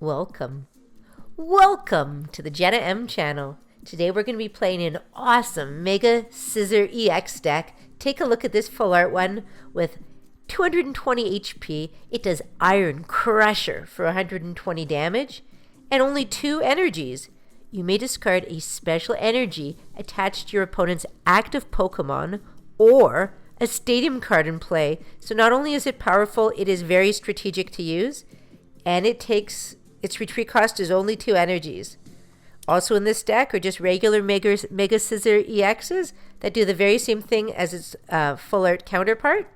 Welcome. Welcome to the Jenna Em Channel. Today we're going to be playing an awesome Mega Scizor EX deck. Take a look at this full art one with 220 HP. It does Iron Crusher for 120 damage and only 2 energies. You may discard a special energy attached to your opponent's active Pokemon or a stadium card in play. So not only is it powerful, it is very strategic to use, and its retreat cost is only 2 energies. Also in this deck are just regular Mega Scizor EXs that do the very same thing as its full art counterpart.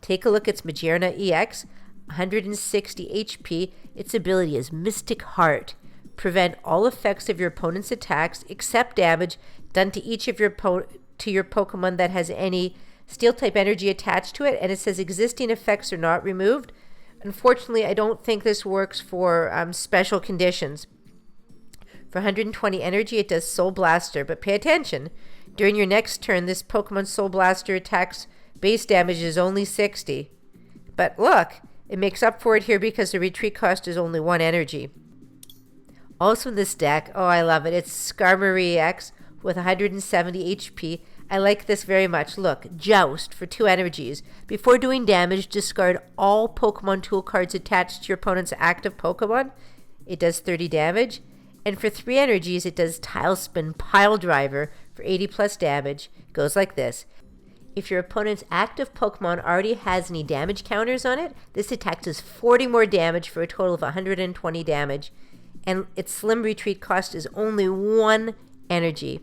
Take a look at its Magearna EX, 160 HP. Its ability is Mystic Heart. Prevent all effects of your opponent's attacks except damage done to each of your Pokemon that has any Steel type energy attached to it, and it says existing effects are not removed. Unfortunately, I don't think this works for special conditions. For 120 energy, it does Soul Blaster, but pay attention. During your next turn, this Pokemon Soul Blaster attacks base damage is only 60. But look, it makes up for it here because the retreat cost is only 1 energy. Also in this deck, oh, I love it, it's Skarmory EX with 170 HP. I like this very much. Look, Joust for 2 energies. Before doing damage, discard all Pokemon tool cards attached to your opponent's active Pokemon. It does 30 damage. And for 3 energies, it does Tilespin Pile Driver for 80 plus damage. It goes like this. If your opponent's active Pokemon already has any damage counters on it, this attack does 40 more damage for a total of 120 damage. And its slim retreat cost is only 1 energy.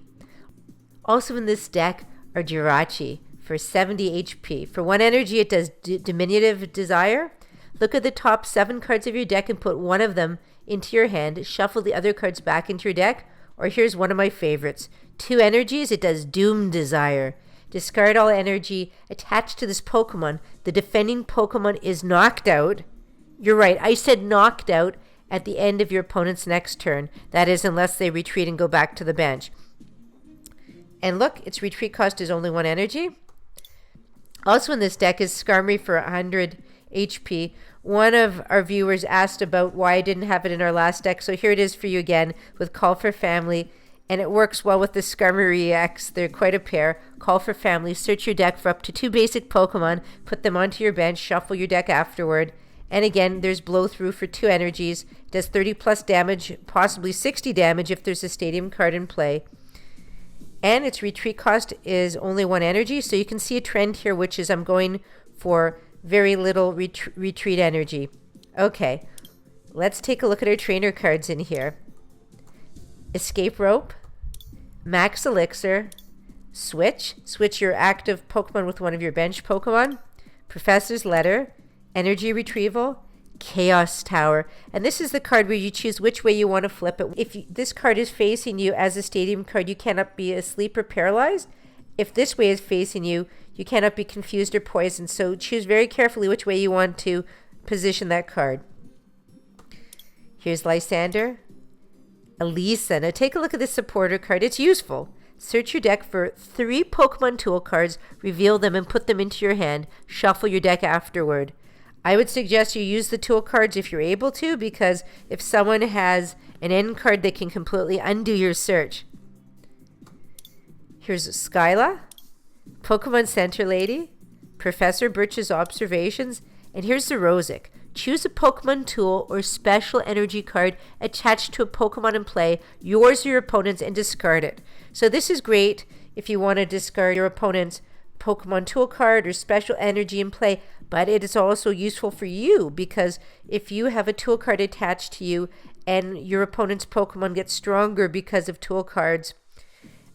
Also in this deck are Jirachi for 70 HP. For 1 energy, it does Diminutive Desire. Look at the top 7 cards of your deck and put one of them into your hand. Shuffle the other cards back into your deck. Or here's one of my favorites. 2 energies, it does Doom Desire. Discard all energy attached to this Pokemon. The defending Pokemon is knocked out. You're right, I said knocked out at the end of your opponent's next turn. That is, unless they retreat and go back to the bench. And look, its retreat cost is only 1 energy. Also in this deck is Skarmory for 100 HP. One of our viewers asked about why I didn't have it in our last deck, so here it is for you again with Call for Family. And it works well with the Skarmory EX. They're quite a pair. Call for Family. Search your deck for up to 2 basic Pokemon. Put them onto your bench. Shuffle your deck afterward. And again, there's Blow Through for 2 energies. It does 30 plus damage, possibly 60 damage if there's a stadium card in play. And its retreat cost is only 1 energy. So you can see a trend here, which is I'm going for very little retreat energy. Okay, let's take a look at our trainer cards in here. Escape Rope, Max Elixir, Switch your active Pokemon with one of your bench Pokemon, Professor's Letter, Energy Retrieval, Chaos Tower. And this is the card where you choose which way you want to flip it. If this card is facing you as a stadium card, you cannot be asleep or paralyzed. If this way is facing you, you cannot be confused or poisoned. So choose very carefully which way you want to position that card. Here's Lysander, Elisa. Now take a look at this supporter card. It's useful. Search your deck for 3 Pokemon tool cards, reveal them and put them into your hand. Shuffle your deck afterward. I would suggest you use the tool cards if you're able to, because if someone has an end card, they can completely undo your search. Here's Skyla, Pokemon Center Lady, Professor Birch's Observations, and here's the Rosic. Choose a Pokemon tool or special energy card attached to a Pokemon in play, yours or your opponent's, and discard it. So this is great if you want to discard your opponent's Pokemon tool card or special energy in play, but it is also useful for you because if you have a tool card attached to you and your opponent's Pokemon gets stronger because of tool cards,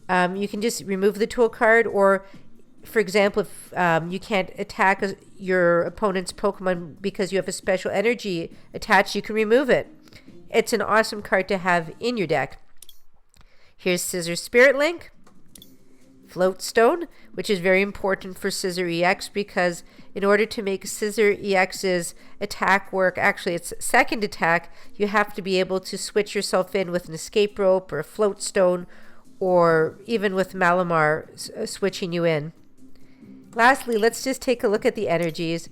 you can just remove the tool card, or for example, if you can't attack your opponent's Pokemon because you have a special energy attached, you can remove it. It's an awesome card to have in your deck. Here's Scizor Spirit Link, Floatstone, which is very important for Scizor EX because in order to make Scizor EX's attack work, actually its second attack, you have to be able to switch yourself in with an Escape Rope or a Floatstone, or even with Malamar switching you in. Lastly, let's just take a look at the energies.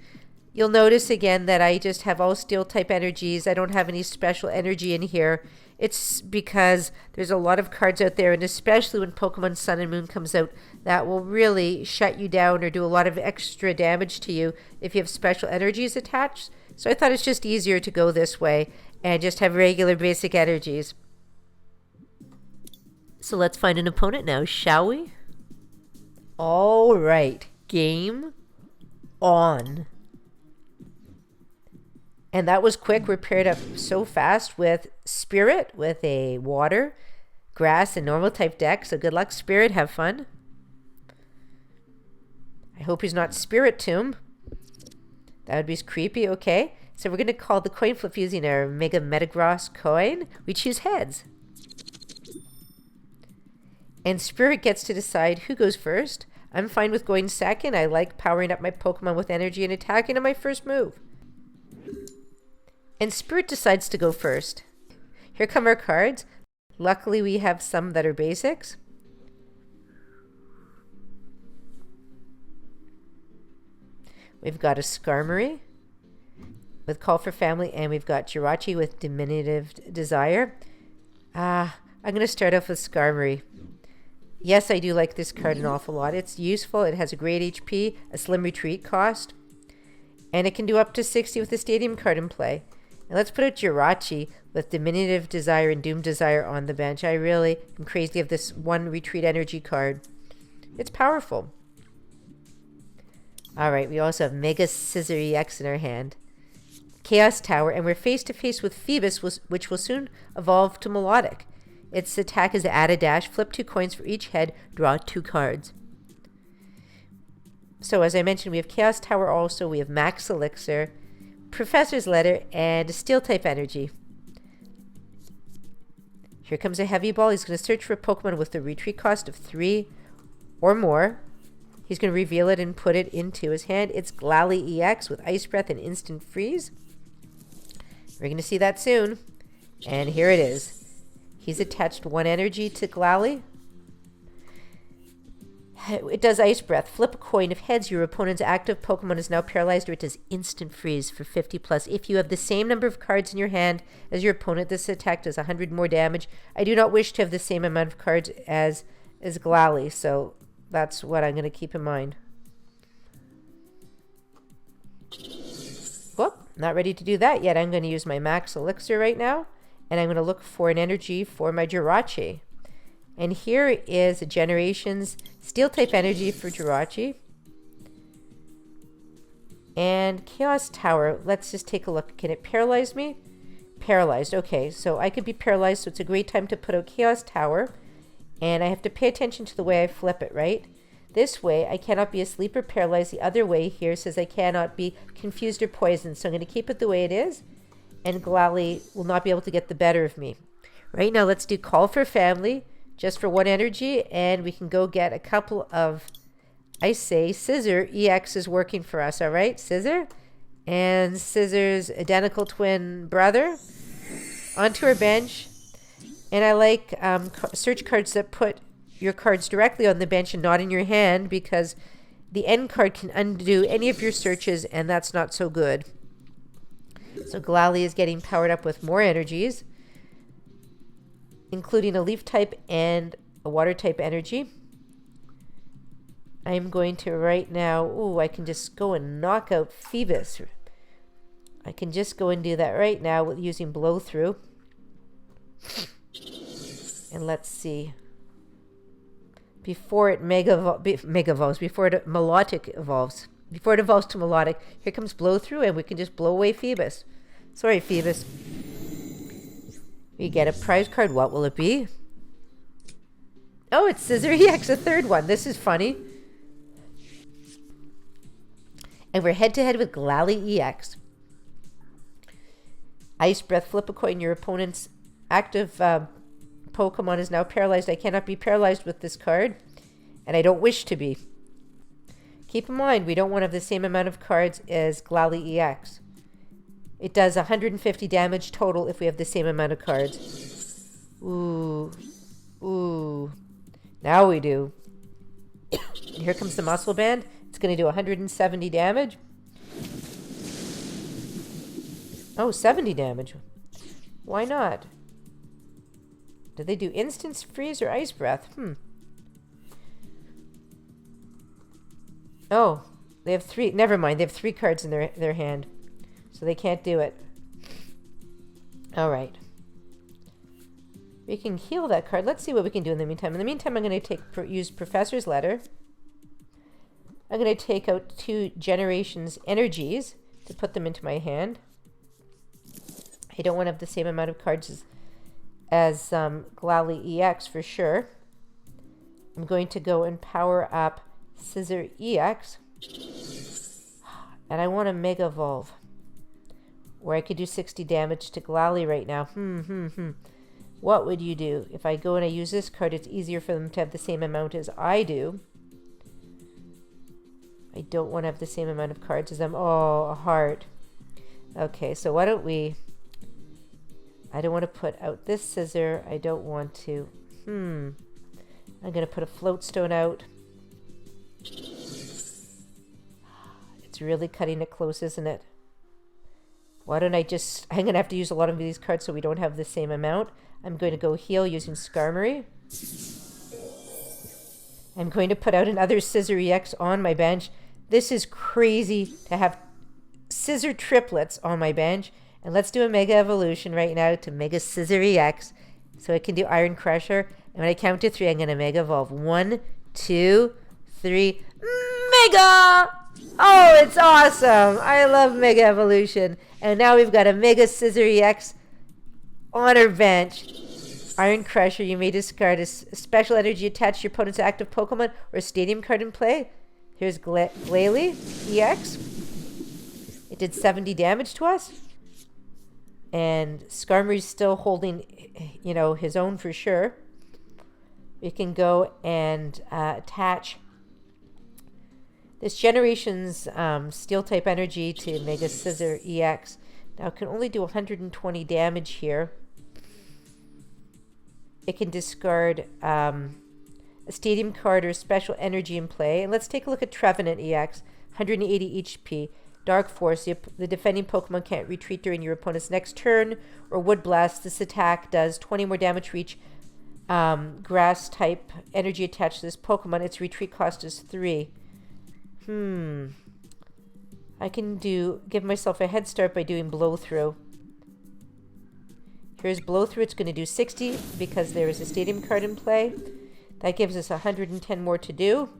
You'll notice again that I just have all steel type energies. I don't have any special energy in here. It's because there's a lot of cards out there, and especially when Pokemon Sun and Moon comes out, that will really shut you down or do a lot of extra damage to you if you have special energies attached. So I thought it's just easier to go this way and just have regular basic energies. So let's find an opponent now, shall we? All right, game on. And that was quick. We're paired up so fast with Spirit, with a water, grass, and normal type deck. So good luck, Spirit. Have fun. I hope he's not Spirit Tomb. That would be creepy. Okay. So we're going to call the coin flip using our Mega Metagross coin. We choose heads. And Spirit gets to decide who goes first. I'm fine with going second. I like powering up my Pokemon with energy and attacking on my first move. And Spirit decides to go first. Here come our cards. Luckily, we have some that are basics. We've got a Skarmory with Call for Family, and we've got Jirachi with Diminutive Desire. I'm going to start off with Skarmory. Yes, I do like this card an awful lot. It's useful. It has a great HP, a slim retreat cost, and it can do up to 60 with the Stadium card in play. And let's put a Jirachi with Diminutive Desire and Doom Desire on the bench. I really am crazy of this one retreat energy card. It's powerful. All right, we also have Mega Scizor EX in our hand. Chaos Tower, and we're face to face with Phoebus, which will soon evolve to Melodic. Its attack is to add a dash, flip 2 coins for each head, draw 2 cards. So as I mentioned, we have Chaos Tower also, we have Max Elixir, Professor's Letter, and Steel type energy. Here comes a Heavy Ball. He's going to search for a Pokemon with a retreat cost of 3 or more. He's going to reveal it and put it into his hand. It's Glalie EX with Ice Breath and Instant Freeze. We're going to see that soon. And here it is. He's attached 1 energy to Glalie. It does Ice Breath. Flip a coin. If heads, your opponent's active Pokemon is now paralyzed, or it does Instant Freeze for 50 plus. If you have the same number of cards in your hand as your opponent, this attack does 100 more damage. I do not wish to have the same amount of cards as Glalie, so that's what I'm going to keep in mind. Whoop, not ready to do that yet. I'm going to use my Max Elixir right now, and I'm going to look for an energy for my Jirachi. And here is a Generations Steel type energy for Jirachi. And Chaos Tower, let's just take a look. Can it paralyze me? Paralyzed, okay. So I could be paralyzed, so it's a great time to put out Chaos Tower. And I have to pay attention to the way I flip it, right? This way, I cannot be asleep or paralyzed. The other way here says I cannot be confused or poisoned. So I'm going to keep it the way it is. And Glalie will not be able to get the better of me. Right now, let's do Call for Family. Just for 1 energy, and we can go get a couple of, I say, Scizor EX is working for us, all right? Scizor and Scizor's identical twin brother onto our bench. And I like search cards that put your cards directly on the bench and not in your hand, because the end card can undo any of your searches, and that's not so good. So Glalie is getting powered up with more energies, including a leaf type and a water type energy. I'm going to right now, I can just go and knock out Phoebus. I can just go and do that right now with using blow through. And let's see. Before it before it Melodic evolves. Before it evolves to Melodic, here comes blow through, and we can just blow away Phoebus. Sorry, Phoebus. We get a prize card. What will it be? Oh, it's Scizor EX, a 3rd one. This is funny. And we're head-to-head with Glalie EX. Ice Breath, flip a coin. Your opponent's active Pokemon is now paralyzed. I cannot be paralyzed with this card, and I don't wish to be. Keep in mind, we don't want to have the same amount of cards as Glalie EX. It does 150 damage total if we have the same amount of cards. Ooh. Ooh. Now we do. Here comes the Muscle Band. It's going to do 170 damage. Oh, 70 damage. Why not? Do they do instant freeze or ice breath? Oh, they have 3. Never mind. They have 3 cards in their hand. So they can't do it. All right. We can heal that card. Let's see what we can do in the meantime. In the meantime, I'm going to use Professor's Letter. I'm going to take out 2 Generations Energies to put them into my hand. I don't want to have the same amount of cards as Glalie EX for sure. I'm going to go and power up Scizor EX. And I want a Mega Evolve, where I could do 60 damage to Glalie right now. What would you do? If I go and I use this card, it's easier for them to have the same amount as I do. I don't want to have the same amount of cards as them. Oh, a heart. Okay, so why don't we... I don't want to put out this Scizor. I don't want to... I'm going to put a Float Stone out. It's really cutting it close, isn't it? Why don't I just... I'm going to have to use a lot of these cards so we don't have the same amount. I'm going to go heal using Skarmory. I'm going to put out another Scizor EX on my bench. This is crazy to have Scizor triplets on my bench. And let's do a Mega Evolution right now to Mega Scizor EX. So I can do Iron Crusher. And when I count to 3, I'm going to Mega Evolve. 1, 2, 3. Mega! Oh, it's awesome. I love Mega Evolution. And now we've got a Mega Scizor EX on our bench. Iron Crusher, you may discard a special energy attached to your opponent's active Pokemon or a stadium card in play. Here's Glalie EX. It did 70 damage to us. And Skarmory's still holding, you know, his own for sure. We can go and attach this Generation's Steel-type energy to Mega Scizor EX. Now, it can only do 120 damage here. It can discard a Stadium card or special energy in play. And let's take a look at Trevenant EX, 180 HP. Dark Force, the defending Pokemon can't retreat during your opponent's next turn. Or Wood Blast, this attack does 20 more damage for each Grass-type energy attached to this Pokemon. Its retreat cost is 3. I can give myself a head start by doing Blow Through. Here's Blow Through. It's going to do 60 because there is a Stadium card in play. That gives us 110 more to do.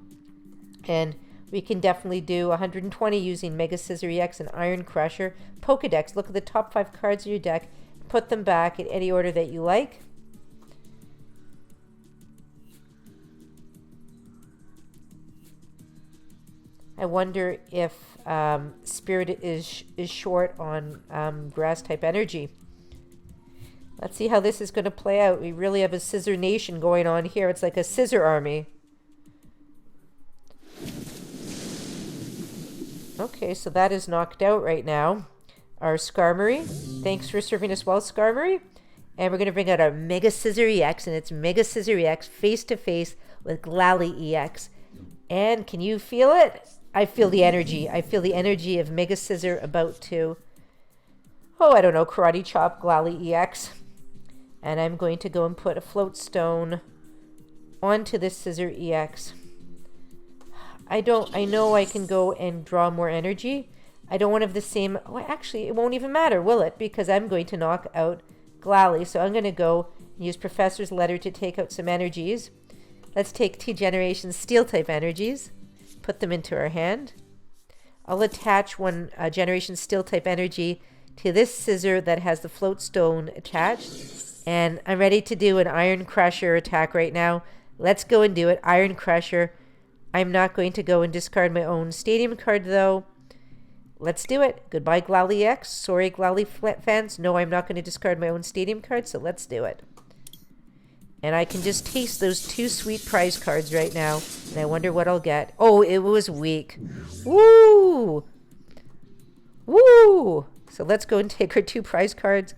And we can definitely do 120 using Mega Scizor EX and Iron Crusher. Pokedex, look at the top 5 cards of your deck. Put them back in any order that you like. I wonder if Spirit is short on Grass-type energy. Let's see how this is going to play out. We really have a Scizor Nation going on here. It's like a Scizor army. Okay, so that is knocked out right now. Our Skarmory. Thanks for serving us well, Skarmory. And we're going to bring out our Mega Scizor EX, and it's Mega Scizor EX face-to-face with Glalie EX. And can you feel it? I feel the energy. I feel the energy of Mega Scizor about to, I don't know, Karate Chop Glalie EX. And I'm going to go and put a Float Stone onto this Scizor EX. I know I can go and draw more energy. I don't want to have the same... Oh, actually, it won't even matter, will it? Because I'm going to knock out Glalie. So I'm going to go and use Professor's Letter to take out some energies. Let's take 2 Generations Steel-type energies. Put them into our hand. I'll attach 1 Generation Steel-type energy to this Scizor that has the Float Stone attached. And I'm ready to do an Iron Crusher attack right now. Let's go and do it. Iron Crusher. I'm not going to go and discard my own Stadium card, though. Let's do it. Goodbye, Glalie EX. Sorry, Glalie fans. No, I'm not going to discard my own Stadium card, so let's do it. And I can just taste those 2 sweet prize cards right now. And I wonder what I'll get. Oh, it was weak. Woo! Woo! So let's go and take our 2 prize cards.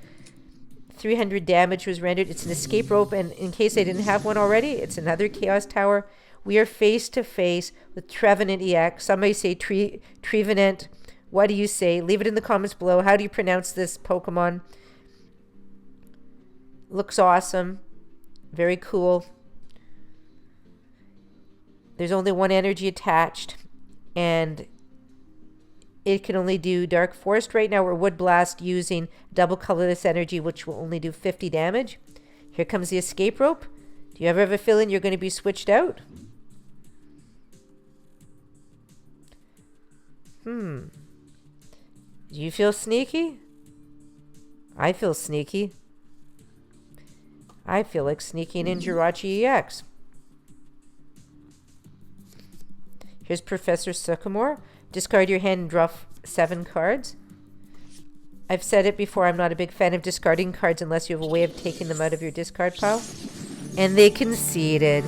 300 damage was rendered. It's an escape rope, and in case I didn't have one already, it's another Chaos Tower. We are face to face with Trevenant EX. Somebody say Trevenant What do you say? Leave it in the comments below. How do you pronounce this Pokemon? Looks awesome. Very cool. There's only one energy attached, and it can only do Dark Forest right now, or Wood Blast using double colorless energy, which will only do 50 damage. Here comes the escape rope. Do you ever have a feeling you're going to be switched out? Do you feel sneaky? I feel sneaky. I feel like sneaking in Jirachi EX. Here's Professor Sycamore. Discard your hand and draw 7 cards. I've said it before, I'm not a big fan of discarding cards unless you have a way of taking them out of your discard pile. And they conceded.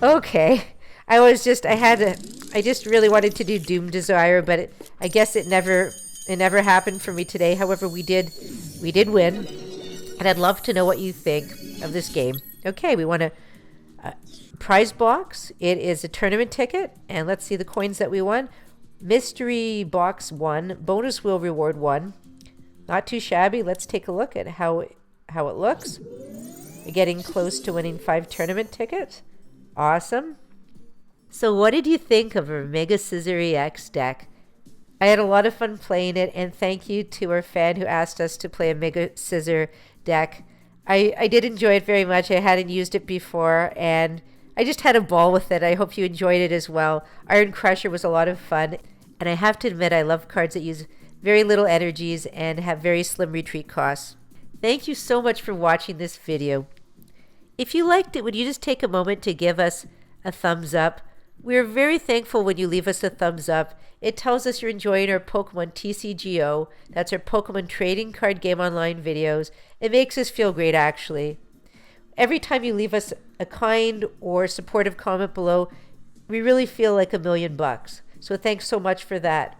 Okay. I just really wanted to do Doom Desire, but I guess it never happened for me today. However, we did win. And I'd love to know what you think of this game. Okay, we want a prize box. It is a tournament ticket, and let's see the coins that we won. Mystery box 1, bonus wheel reward 1. Not too shabby. Let's take a look at how it looks. We're getting close to winning 5 tournament tickets. Awesome. So what did you think of our Mega Scizor EX deck? I had a lot of fun playing it, and thank you to our fan who asked us to play a Mega Scizor deck. I did enjoy it very much. I hadn't used it before, and I just had a ball with it. I hope you enjoyed it as well. Iron Crusher was a lot of fun, and I have to admit I love cards that use very little energies and have very slim retreat costs. Thank you so much for watching this video. If you liked it, would you just take a moment to give us a thumbs up? We're very thankful when you leave us a thumbs up. It tells us you're enjoying our Pokemon TCGO. That's our Pokemon trading card game online videos. It makes us feel great, actually. Every time you leave us a kind or supportive comment below, we really feel like $1,000,000. So thanks so much for that.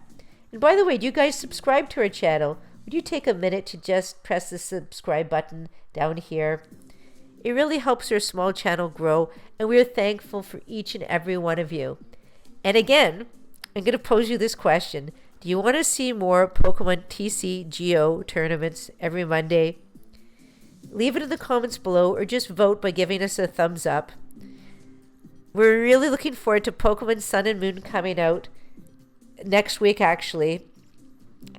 And by the way, do you guys subscribe to our channel? Would you take a minute to just press the subscribe button down here? It really helps our small channel grow, and we're thankful for each and every one of you. And again, I'm going to pose you this question. Do you want to see more Pokemon TCGO tournaments every Monday? Leave it in the comments below, or just vote by giving us a thumbs up. We're really looking forward to Pokemon Sun and Moon coming out next week, actually.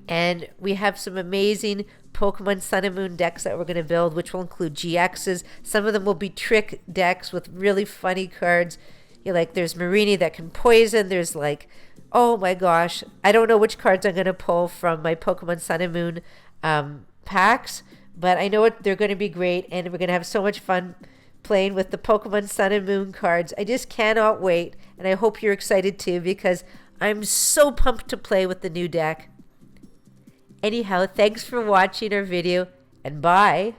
And we have some amazing Pokemon Sun and Moon decks that we're going to build, which will include GXs. Some of them will be trick decks with really funny cards. There's Marini that can poison. There's oh my gosh, I don't know which cards I'm going to pull from my Pokemon Sun and Moon packs, but I know they're going to be great, and we're going to have so much fun playing with the Pokemon Sun and Moon cards. I just cannot wait, and I hope you're excited too, because I'm so pumped to play with the new deck. Anyhow, thanks for watching our video, and bye.